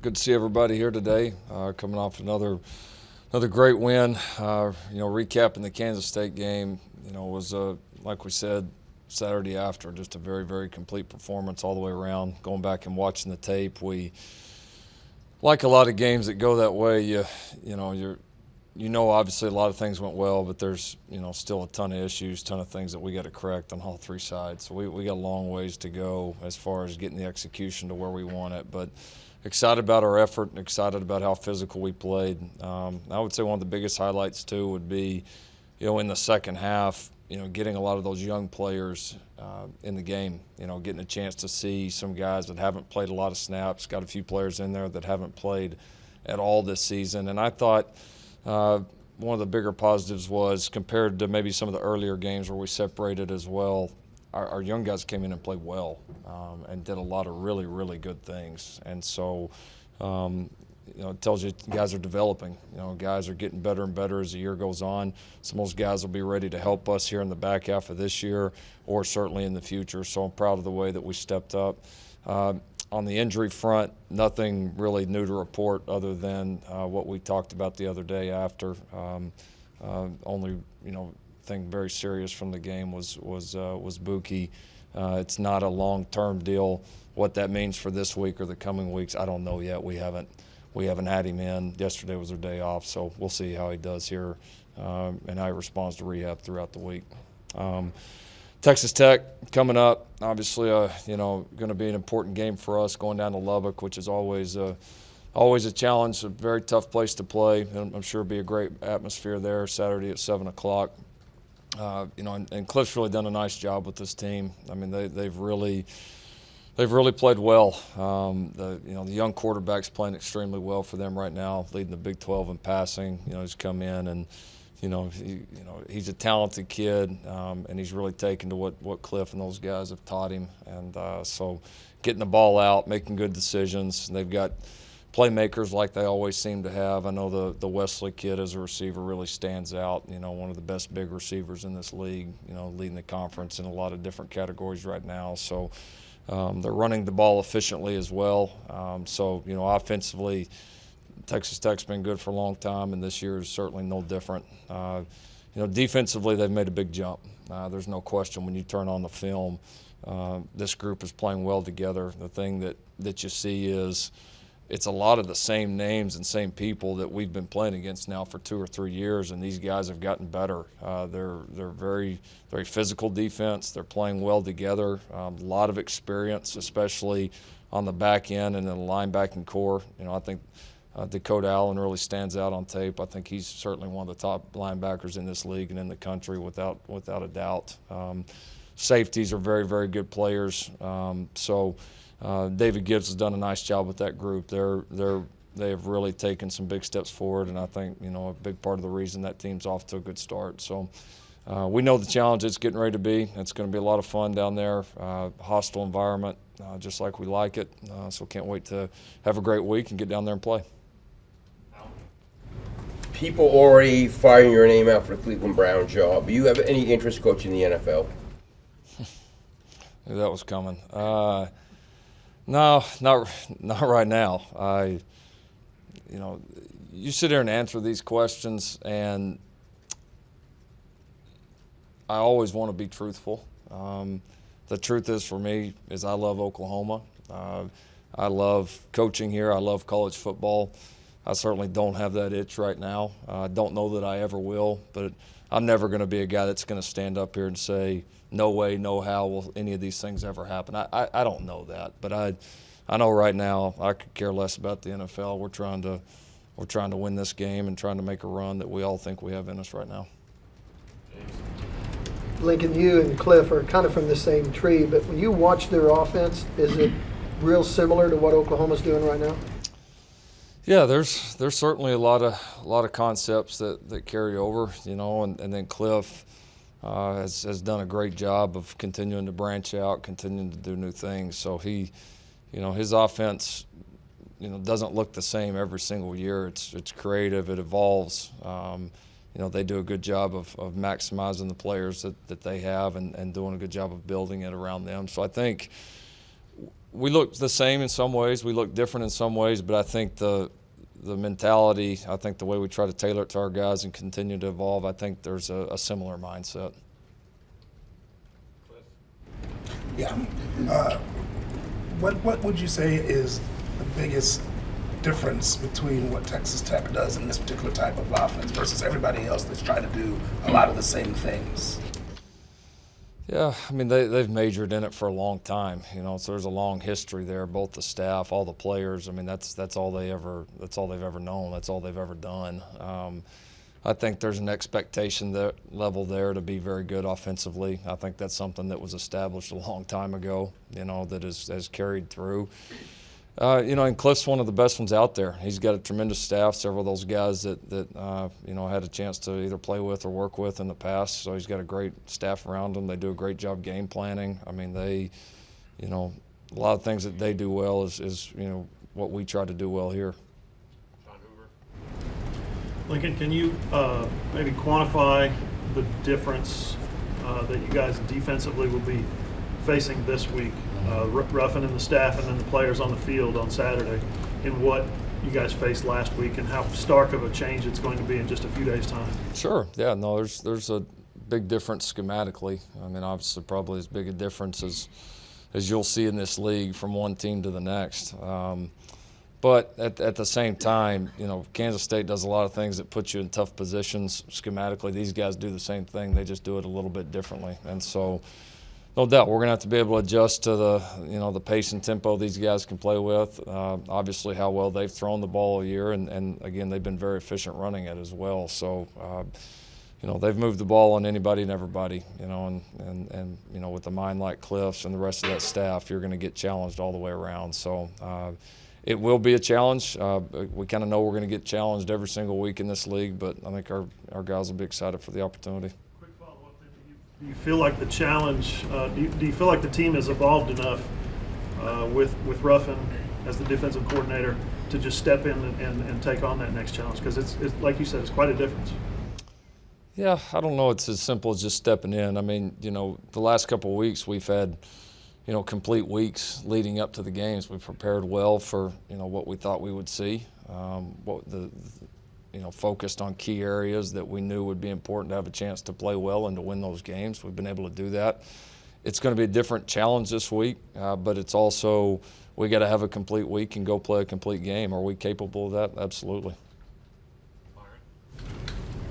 Good to see everybody here today. Coming off another great win. Recapping the Kansas State game. Was like we said Saturday after, just a very, very complete performance all the way around. Going back and watching the tape, we like a lot of games that go that way. Obviously a lot of things went well, but there's still a ton of issues, ton of things that we got to correct on all three sides. So we got a long ways to go as far as getting the execution to where we want it. But excited about our effort and excited about how physical we played. I would say one of the biggest highlights too would be, in the second half, getting a lot of those young players in the game. Getting a chance to see some guys that haven't played a lot of snaps. Got a few players in there that haven't played at all this season, and I thought. One of the bigger positives was, compared to maybe some of the earlier games where we separated as well, our young guys came in and played well and did a lot of really, really good things. And so, it tells you guys are developing. Guys are getting better and better as the year goes on. Some of those guys will be ready to help us here in the back half of this year or certainly in the future. So I'm proud of the way that we stepped up. On the injury front, nothing really new to report other than what we talked about the other day after. Only thing very serious from the game was Buki. It's not a long-term deal. What that means for this week or the coming weeks, I don't know yet. We haven't had him in. Yesterday was their day off, so we'll see how he does here and how he responds to rehab throughout the week. Texas Tech coming up, obviously, going to be an important game for us going down to Lubbock, which is always a challenge, a very tough place to play. And I'm sure it'll be a great atmosphere there Saturday at 7 o'clock. And Cliff's really done a nice job with this team. I mean, they've really played well. The young quarterback's playing extremely well for them right now, leading the Big 12 in passing. He's come in and. He's a talented kid, and he's really taken to what Cliff and those guys have taught him. And so getting the ball out, making good decisions. They've got playmakers like they always seem to have. I know the Wesley kid as a receiver really stands out, one of the best big receivers in this league, leading the conference in a lot of different categories right now. So they're running the ball efficiently as well. Offensively, Texas Tech's been good for a long time, and this year is certainly no different. Defensively, they've made a big jump. There's no question when you turn on the film, this group is playing well together. The thing that you see is it's a lot of the same names and same people that we've been playing against now for 2 or 3 years, and these guys have gotten better. They're very, very physical defense. They're playing well together. A lot of experience, especially on the back end and in the linebacking core. I think Dakota Allen really stands out on tape. I think he's certainly one of the top linebackers in this league and in the country without a doubt. Safeties are very, very good players. David Gibbs has done a nice job with that group. They have really taken some big steps forward, and I think a big part of the reason that team's off to a good start. So we know the challenge it's getting ready to be. It's going to be a lot of fun down there. Hostile environment, just like we like it. So can't wait to have a great week and get down there and play. People already firing your name out for the Cleveland Brown job. Do you have any interest coaching the NFL? Knew that was coming. No, not right now. You sit here and answer these questions, and I always want to be truthful. The truth is, for me, is I love Oklahoma. I love coaching here. I love college football. I certainly don't have that itch right now. I don't know that I ever will, but I'm never going to be a guy that's going to stand up here and say, no way, no how will any of these things ever happen. I don't know that, but I know right now I could care less about the NFL. We're trying to win this game and trying to make a run that we all think we have in us right now. Lincoln, you and Cliff are kind of from the same tree, but when you watch their offense, is it real similar to what Oklahoma's doing right now? Yeah, there's certainly a lot of concepts that carry over, and then Cliff has done a great job of continuing to branch out, continuing to do new things. So he, his offense, doesn't look the same every single year. It's creative, it evolves. They do a good job of maximizing the players that they have and doing a good job of building it around them. So I think we look the same in some ways. We look different in some ways, but I think the mentality, I think the way we try to tailor it to our guys and continue to evolve, I think there's a similar mindset. Yeah. What would you say is the biggest difference between what Texas Tech does in this particular type of offense versus everybody else that's trying to do a lot of the same things? Yeah, I mean they've majored in it for a long time, so there's a long history there. Both the staff, all the players. I mean that's all they've ever known. That's all they've ever done. I think there's an expectation level there to be very good offensively. I think that's something that was established a long time ago, that has carried through. And Cliff's one of the best ones out there. He's got a tremendous staff, several of those guys that had a chance to either play with or work with in the past. So he's got a great staff around him. They do a great job game planning. I mean, a lot of things that they do well is what we try to do well here. Lincoln, can you maybe quantify the difference that you guys defensively will be facing this week, Ruffin and the staff and then the players on the field on Saturday, in what you guys faced last week and how stark of a change it's going to be in just a few days' time? Sure. Yeah, no, there's a big difference schematically. I mean, obviously probably as big a difference as you'll see in this league from one team to the next. But at the same time, Kansas State does a lot of things that put you in tough positions schematically. These guys do the same thing. They just do it a little bit differently. And so, no doubt, we're going to have to be able to adjust to the pace and tempo these guys can play with. Obviously, how well they've thrown the ball all year, and again, they've been very efficient running it as well. So, they've moved the ball on anybody and everybody. And with a mind like Cliff's and the rest of that staff, you're going to get challenged all the way around. So. It will be a challenge. We kind of know we're going to get challenged every single week in this league, but I think our guys will be excited for the opportunity. Quick follow-up then. Do you feel like the challenge, do you feel like the team has evolved enough with Ruffin as the defensive coordinator to just step in and take on that next challenge? Because it's like you said, it's quite a difference. Yeah, I don't know it's as simple as just stepping in. I mean, the last couple of weeks we've had complete weeks leading up to the games. We prepared well for, what we thought we would see, focused on key areas that we knew would be important to have a chance to play well and to win those games. We've been able to do that. It's going to be a different challenge this week, but it's also we got to have a complete week and go play a complete game. Are we capable of that? Absolutely.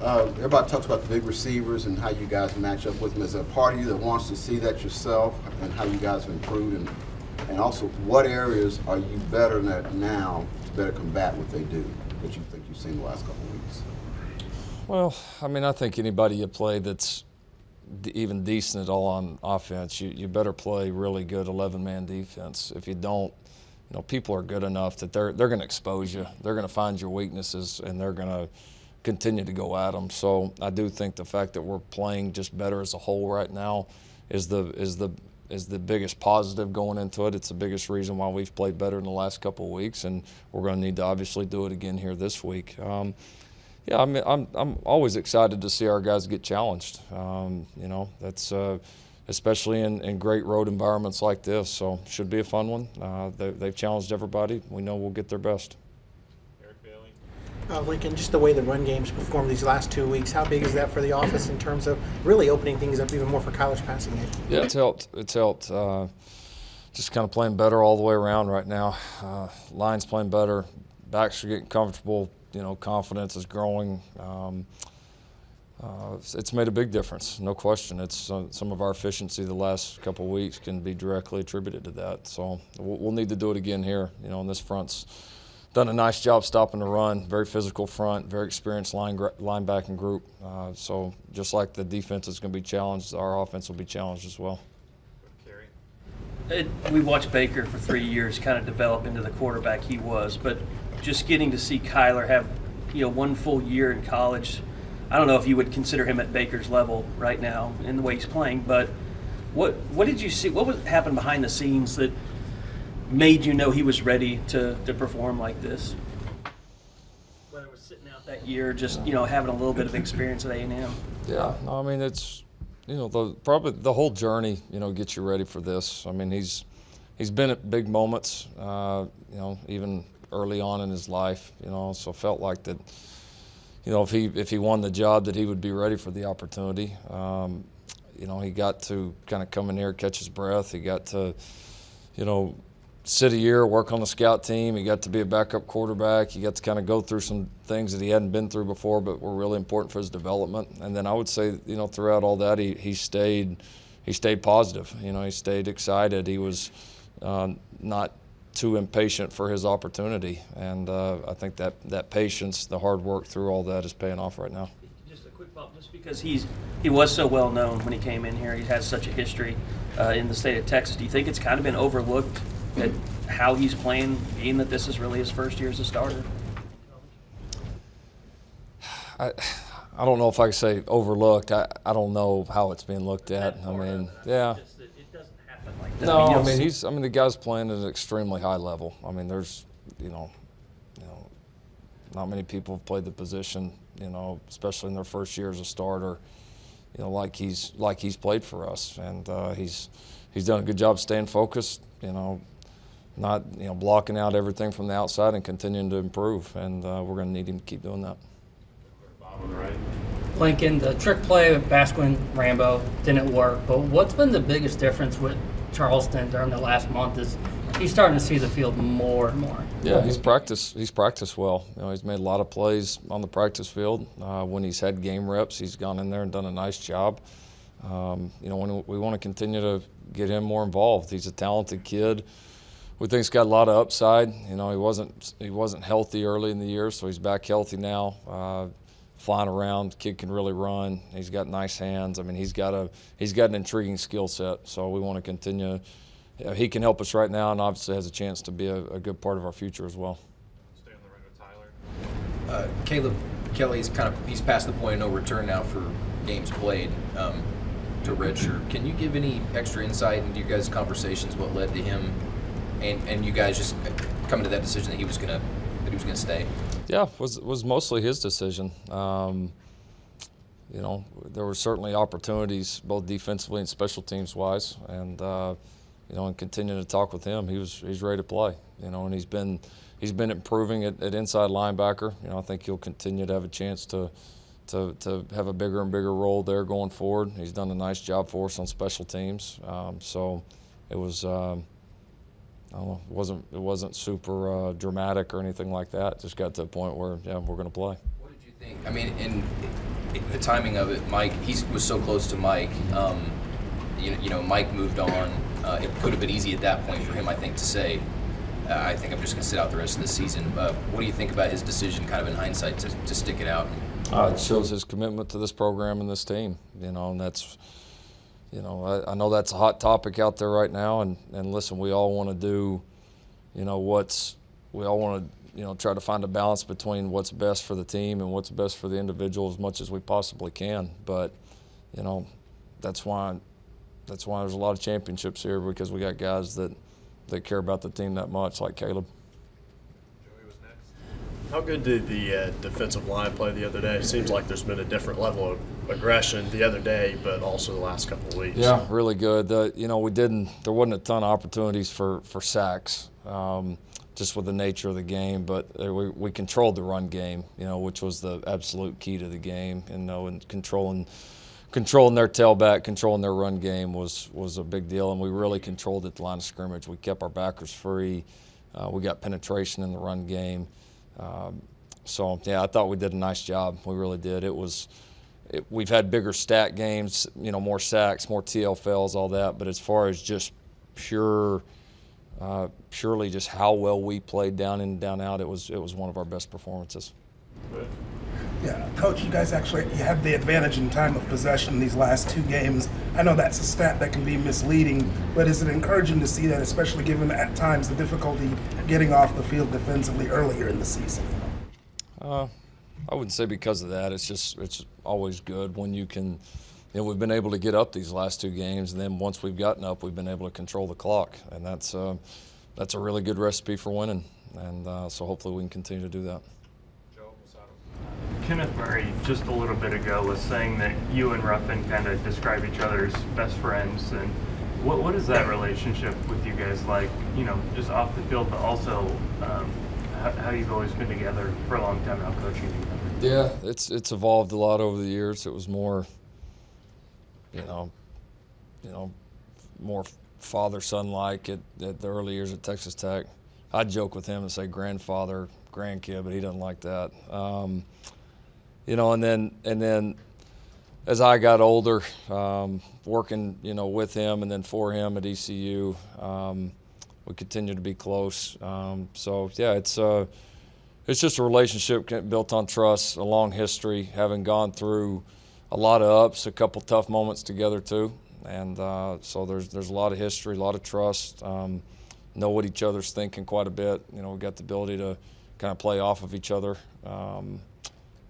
Everybody talks about the big receivers and how you guys match up with them. Is there a part of you that wants to see that yourself and how you guys have improved? And also, what areas are you better at now to better combat what they do that you think you've seen the last couple of weeks? Well, I mean, I think anybody you play that's even decent at all on offense, you better play really good 11-man defense. If you don't, people are good enough that they're going to expose you. They're going to find your weaknesses, and they're going to continue to go at them. So I do think the fact that we're playing just better as a whole right now is the biggest positive going into it. It's the biggest reason why we've played better in the last couple of weeks, and we're going to need to obviously do it again here this week. Yeah, I mean, I'm always excited to see our guys get challenged. That's especially in great road environments like this. So should be a fun one. They've challenged everybody. We know we'll get their best. Lincoln, just the way the run game's performed these last 2 weeks, how big is that for the office in terms of really opening things up even more for college passing game? Yeah, it's helped. Just kind of playing better all the way around right now. Line's playing better. Backs are getting comfortable. Confidence is growing. It's made a big difference, no question. It's some of our efficiency the last couple of weeks can be directly attributed to that. So we'll need to do it again here. On this front's done a nice job stopping the run. Very physical front, very experienced linebacking group. So just like the defense is going to be challenged, our offense will be challenged as well. We watched Baker for 3 years kind of develop into the quarterback he was, but just getting to see Kyler have, 1 full year in college, I don't know if you would consider him at Baker's level right now in the way he's playing, but what did you see? What happened behind the scenes that made you know he was ready to perform like this? Whether it was sitting out that year, just having a little bit of experience at A&M. Yeah, no, I mean it's probably the whole journey gets you ready for this. I mean he's he's been at big moments, even early on in his life, so felt like that, if he won the job, that he would be ready for the opportunity. He got to kind of come in here, catch his breath. He got to, sit a year, work on the scout team. He got to be a backup quarterback. He got to kind of go through some things that he hadn't been through before, but were really important for his development. And then I would say, throughout all that, he stayed positive. He stayed excited. He was not too impatient for his opportunity. And I think that patience, the hard work through all that is paying off right now. Just a quick follow-up, just because he was so well known when he came in here, he has such a history in the state of Texas. Do you think it's kind of been overlooked at how he's playing, being that this is really his first year as a starter? I don't know if I could say overlooked. I don't know how it's being looked at. I mean, yeah. It doesn't happen like that. No, the guy's playing at an extremely high level. I mean, there's, not many people have played the position, especially in their first year as a starter, like he's played for us, and he's done a good job staying focused, not blocking out everything from the outside and continuing to improve, and we're going to need him to keep doing that. Lincoln, the trick play with Basquin Rambo didn't work, but what's been the biggest difference with Charleston during the last month is he's starting to see the field more and more. Yeah, he's practiced well. He's made a lot of plays on the practice field. When he's had game reps, he's gone in there and done a nice job. When we want to continue to get him more involved. He's a talented kid. We think he's got a lot of upside. He wasn't healthy early in the year, so he's back healthy now. Flying around, kid can really run. He's got nice hands. I mean, he's got an intriguing skill set. So we want to continue. He can help us right now, and obviously has a chance to be a good part of our future as well. Stay on the ring with Tyler. Caleb Kelly's he's past the point of no return now for games played to redshirt. Can you give any extra insight into your guys' conversations, what led to him and you guys just coming to that decision that he was gonna stay? Yeah, was mostly his decision. There were certainly opportunities both defensively and special teams wise, and and continuing to talk with him, he's ready to play. And he's been improving at inside linebacker. I think he'll continue to have a chance to have a bigger and bigger role there going forward. He's done a nice job for us on special teams. So it was. I don't know, it wasn't super dramatic or anything like that. It just got to a point where, we're going to play. What did you think? I mean, in the timing of it, Mike, he was so close to Mike. Mike moved on. It could have been easy at that point for him, I think, to say, I think I'm just going to sit out the rest of the season. What do you think about his decision, kind of in hindsight, to stick it out? It shows his commitment to this program and this team, and that's – I know that's a hot topic out there right now, and listen, we all want to do, we all want to, try to find a balance between what's best for the team and what's best for the individual as much as we possibly can. But, that's why there's a lot of championships here, because we got guys that care about the team that much, like Caleb. How good did the defensive line play the other day? It seems like there's been a different level of aggression the other day, but also the last couple of weeks. Yeah, really good. There wasn't a ton of opportunities for sacks, just with the nature of the game, but we controlled the run game, which was the absolute key to the game, and controlling their tailback, controlling their run game was a big deal, and we really controlled at the line of scrimmage. We kept our backers free. We got penetration in the run game. I thought we did a nice job. We really did. We've had bigger stat games, more sacks, more TFLs, all that. But as far as just purely just how well we played down in and down out, it was one of our best performances. Yeah, Coach, you guys you had the advantage in time of possession these last two games. I know that's a stat that can be misleading, but is it encouraging to see that, especially given at times the difficulty getting off the field defensively earlier in the season? I wouldn't say because of that. It's always good when you can. We've been able to get up these last two games, and then once we've gotten up, we've been able to control the clock, and that's a really good recipe for winning. And so hopefully we can continue to do that. Kenneth Murray, just a little bit ago, was saying that you and Ruffin kind of describe each other as best friends. And What is that relationship with you guys like? You know, just off the field, but also how you've always been together for a long time now, coaching together. Yeah, it's evolved a lot over the years. It was more, you know, more father-son like at the early years at Texas Tech. I joke with him and say grandfather, grandkid, but he doesn't like that. You know, and then as I got older, working, you know, with him and then for him at ECU, we continue to be close. So yeah, it's just a relationship built on trust, a long history, having gone through a lot of ups, a couple tough moments together too, and so there's a lot of history, a lot of trust. Know what each other's thinking quite a bit. You know, we got the ability to kind of play off of each other,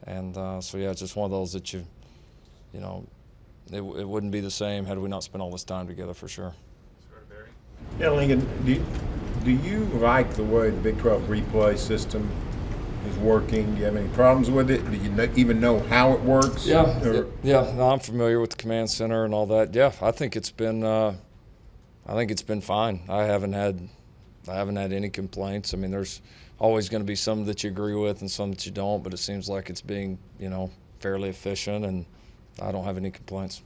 and so yeah, it's just one of those that you know, it wouldn't be the same had we not spent all this time together for sure. Yeah, Lincoln, do you like the way the Big 12 replay system is working? Do you have any problems with it? Do you even know how it works? Yeah, no, I'm familiar with the command center and all that. Yeah, I think it's been fine. I haven't had any complaints. I mean, there's always going to be some that you agree with and some that you don't, but it seems like it's being, you know, fairly efficient, and I don't have any complaints.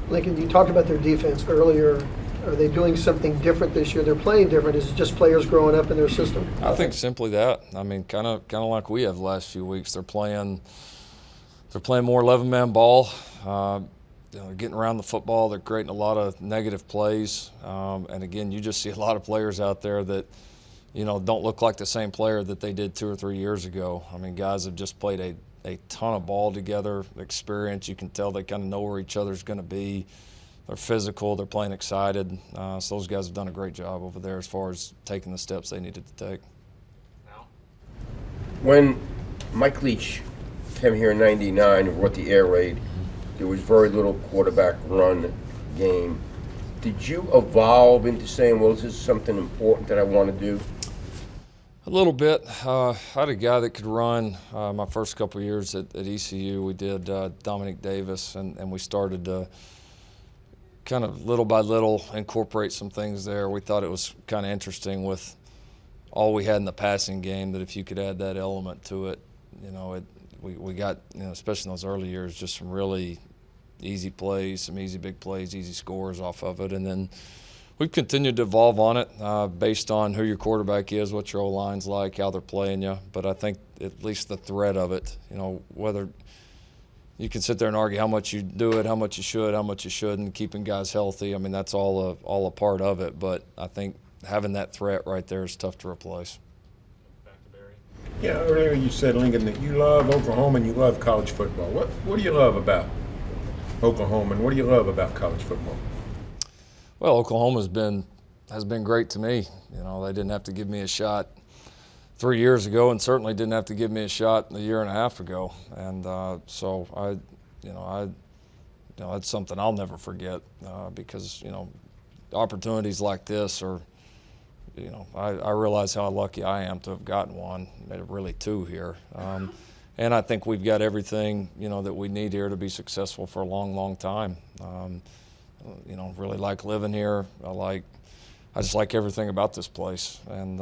Lincoln, you talked about their defense earlier. Are they doing something different this year? They're playing different. Is it just players growing up in their system? I think simply that. I mean, kind of like we have the last few weeks. They're playing more 11-man ball. You know, they're getting around the football. They're creating a lot of negative plays. And again, you just see a lot of players out there that, you know, don't look like the same player that they did 2 or 3 years ago. I mean, guys have just played a ton of ball together, experience. You can tell they kind of know where each other's going to be. They're physical. They're playing excited. So those guys have done a great job over there as far as taking the steps they needed to take. When Mike Leach came here in '99 and brought the air raid, there was very little quarterback run game. Did you evolve into saying, well, this is something important that I want to do? A little bit. I had a guy that could run my first couple of years at ECU. We did Dominic Davis, and we started to kind of little by little incorporate some things there. We thought it was kind of interesting with all we had in the passing game, that if you could add that element to it, you know, we got, you know, especially in those early years, just some really easy plays, some easy big plays, easy scores off of it. And then we've continued to evolve on it based on who your quarterback is, what your O-line's like, how they're playing you. But I think at least the threat of it, you know, whether you can sit there and argue how much you do it, how much you should, how much you shouldn't, keeping guys healthy. I mean, that's all a part of it. But I think having that threat right there is tough to replace. Yeah, earlier you said, Lincoln, that you love Oklahoma and you love college football. What do you love about Oklahoma and what do you love about college football? Well, Oklahoma has been great to me. You know, they didn't have to give me a shot 3 years ago, and certainly didn't have to give me a shot a year and a half ago. And so that's something I'll never forget because, you know, opportunities like this are, you know, I realize how lucky I am to have gotten one, really two here. And I think we've got everything, you know, that we need here to be successful for a long, long time. You know, really like living here. I just like everything about this place. And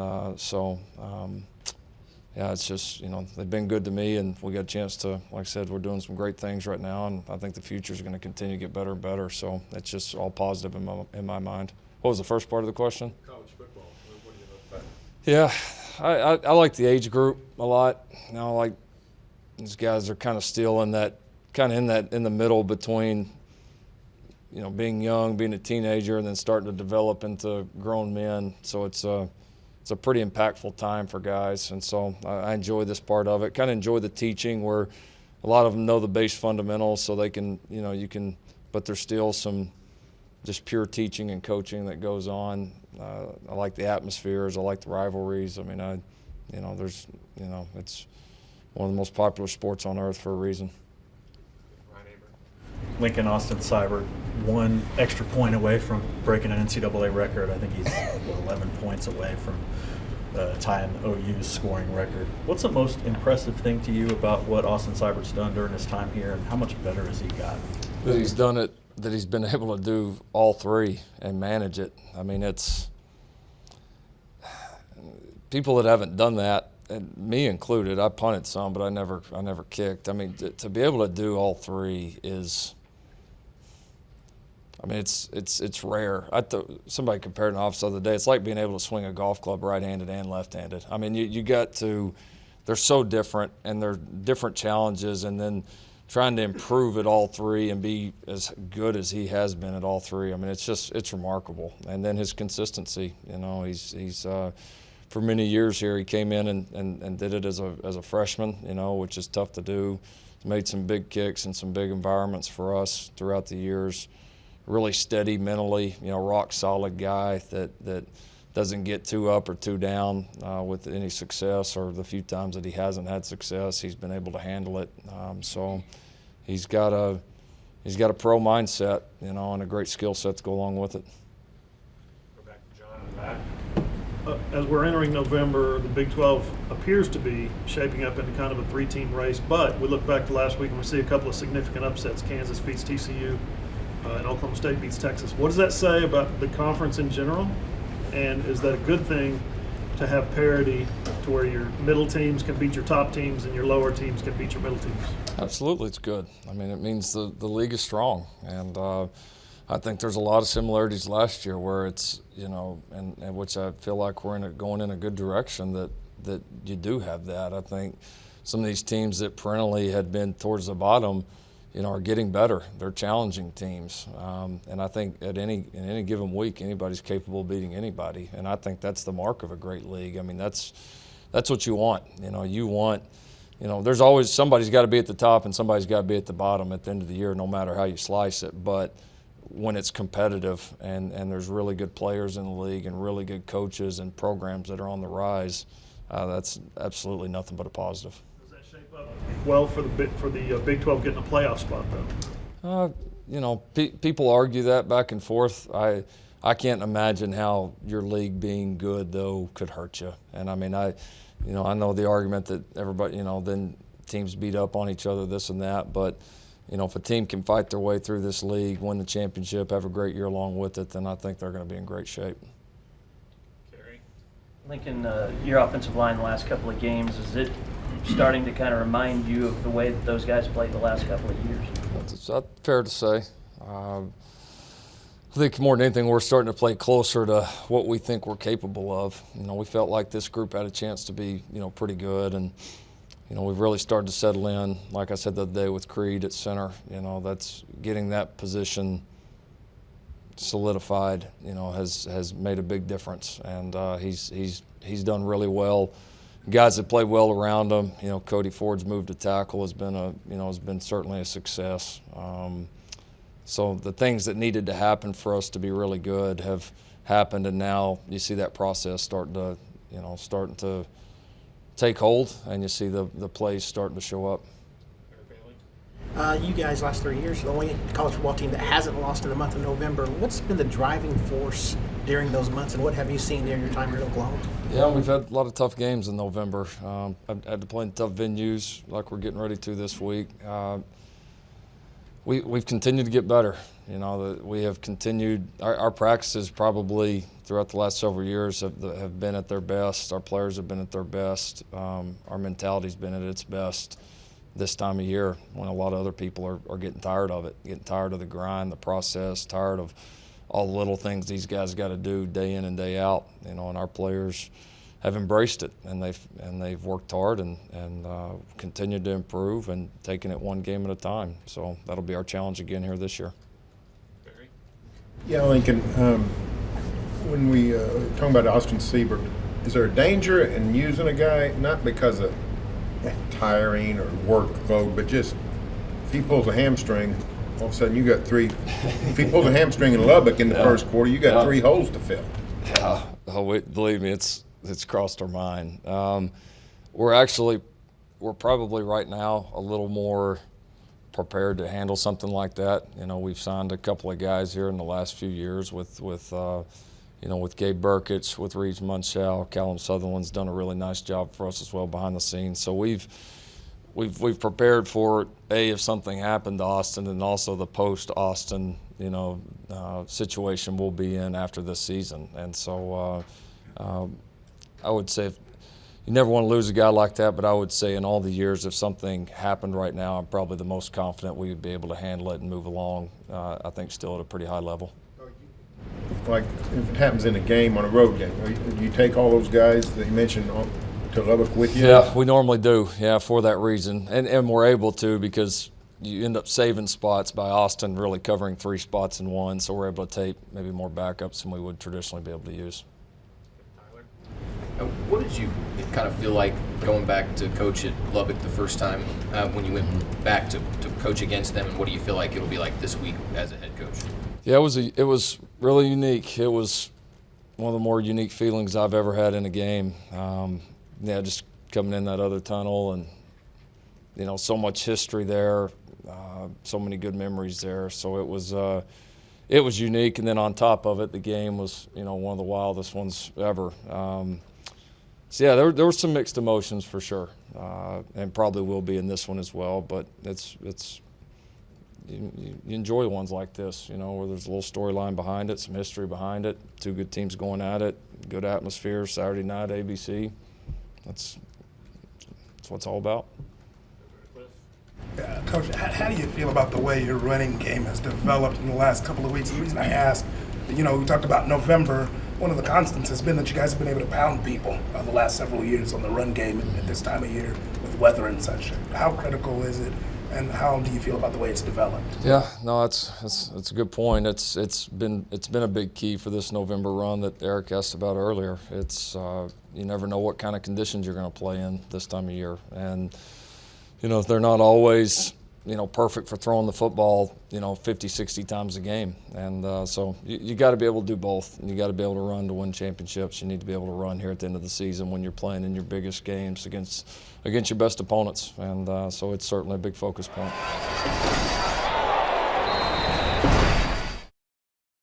yeah, it's just, you know, they've been good to me, and we got a chance to, like I said, we're doing some great things right now, and I think the future is going to continue to get better and better. So it's just all positive in my mind. What was the first part of the question? College football. What do you love about it? Yeah, I like the age group a lot. You know, like these guys are kind of still in that, in the middle between, you know, being young, being a teenager, and then starting to develop into grown men. So it's a pretty impactful time for guys, and so I enjoy this part of it. Kind of enjoy the teaching where a lot of them know the base fundamentals, so they can, you know, but there's still some just pure teaching and coaching that goes on. I like the atmospheres. I like the rivalries. I mean, it's one of the most popular sports on earth for a reason. Lincoln Austin Seibert, 1 extra point away from breaking an NCAA record. I think he's 11 points away from tying OU's scoring record. What's the most impressive thing to you about what Austin Seibert's done during his time here, and how much better has he gotten? He's done it that he's been able to do all three and manage it. I mean, it's people that haven't done that, and me included. I punted some, but I never kicked. I mean, to be able to do all three is, I mean, it's rare. Somebody compared an office the other day. It's like being able to swing a golf club right-handed and left-handed. I mean, you got to. They're so different, and they're different challenges, and then trying to improve at all three and be as good as he has been at all three. I mean, it's remarkable. And then his consistency. You know, he's for many years here, he came in and did it as a freshman. You know, which is tough to do. Made some big kicks in some big environments for us throughout the years. Really steady mentally, you know, rock solid guy that doesn't get too up or too down with any success, or the few times that he hasn't had success, he's been able to handle it. So he's got a pro mindset, you know, and a great skill set to go along with it. Go back to John in the back. As we're entering November, the Big 12 appears to be shaping up into kind of a three-team race, but we look back to last week and we see a couple of significant upsets. Kansas beats TCU. And Oklahoma State beats Texas. What does that say about the conference in general? And is that a good thing to have parity to where your middle teams can beat your top teams and your lower teams can beat your middle teams? Absolutely, it's good. I mean, it means the league is strong. And I think there's a lot of similarities last year where it's, you know, and which I feel like we're going in a good direction that you do have that. I think some of these teams that perennially had been towards the bottom, you know, are getting better. They're challenging teams, and I think in any given week, anybody's capable of beating anybody. And I think that's the mark of a great league. I mean, that's what you want. You know, there's always somebody's got to be at the top and somebody's got to be at the bottom at the end of the year, no matter how you slice it. But when it's competitive and there's really good players in the league and really good coaches and programs that are on the rise, that's absolutely nothing but a positive. Well, for the Big 12 getting a playoff spot, though? You know, people argue that back and forth. I can't imagine how your league being good, though, could hurt you. And, I mean, I know the argument that everybody, you know, then teams beat up on each other, this and that. But, you know, if a team can fight their way through this league, win the championship, have a great year along with it, then I think they're going to be in great shape. Lincoln, your offensive line the last couple of games, is it starting to kind of remind you of the way that those guys played the last couple of years? That's fair to say. I think more than anything, we're starting to play closer to what we think we're capable of. You know, we felt like this group had a chance to be, you know, pretty good, and you know, we've really started to settle in. Like I said the other day with Creed at center, you know, that's getting that position solidified, you know, has made a big difference, and he's done really well. Guys that play well around him, you know, Cody Ford's move to tackle has been certainly a success. So the things that needed to happen for us to be really good have happened, and now you see that process starting to take hold, and you see the plays starting to show up. You guys, last 3 years, the only college football team that hasn't lost in the month of November. What's been the driving force during those months, and what have you seen during your time here in Oklahoma? Yeah, we've had a lot of tough games in November. I've had to play in tough venues like we're getting ready to this week. We've continued to get better. You know, we have continued. Our practices probably throughout the last several years have been at their best. Our players have been at their best. Our mentality's been at its best this time of year, when a lot of other people are getting tired of it, getting tired of the grind, the process, tired of all the little things these guys got to do day in and day out. You know, and our players have embraced it, and they've worked hard and continued to improve and taking it one game at a time. So that'll be our challenge again here this year. Yeah, Lincoln, when we talking about Austin Siebert, is there a danger in using a guy not because of tiring or workload, but just if he pulls a hamstring, all of a sudden you got three. If he pulls a hamstring in Lubbock in the first quarter, you got 3 holes to fill. Yeah, believe me, it's crossed our mind. We're probably right now a little more prepared to handle something like that. You know, we've signed a couple of guys here in the last few years with Gabe Burkich, with Reeves Munchau. Callum Sutherland's done a really nice job for us as well behind the scenes. So we've prepared for it. If something happened to Austin, and also the post Austin, situation we'll be in after this season. And so I would say you never want to lose a guy like that, but I would say in all the years, if something happened right now, I'm probably the most confident we would be able to handle it and move along. I think still at a pretty high level. Like if it happens in a game, on a road game, do you take all those guys that you mentioned to Lubbock with you? Yeah, we normally do. Yeah, for that reason, and we're able to because you end up saving spots by Austin really covering 3 spots in one, so we're able to take maybe more backups than we would traditionally be able to use. What did you kind of feel like going back to coach at Lubbock the first time when you went back to coach against them, and what do you feel like it'll be like this week as a head coach? Yeah, it was really unique. It was one of the more unique feelings I've ever had in a game. Just coming in that other tunnel and so much history there, so many good memories there. So it was unique, and then on top of it, the game was one of the wildest ones ever. So yeah, there were some mixed emotions for sure, and probably will be in this one as well. But you enjoy ones like this, where there's a little storyline behind it, some history behind it, 2 good teams going at it, good atmosphere, Saturday night, ABC. That's what it's all about. Coach, how do you feel about the way your running game has developed in the last couple of weeks? The reason I ask, we talked about November. One of the constants has been that you guys have been able to pound people the last several years on the run game at this time of year with weather and such. How critical is it, and how do you feel about the way it's developed? Yeah, no, that's a good point. It's been a big key for this November run that Eric asked about earlier. It's you never know what kind of conditions you're going to play in this time of year, and they're not always perfect for throwing the football 50, 60 times a game, and so you got to be able to do both. You got to be able to run to win championships. You need to be able to run here at the end of the season when you're playing in your biggest games against your best opponents, and so it's certainly a big focus point.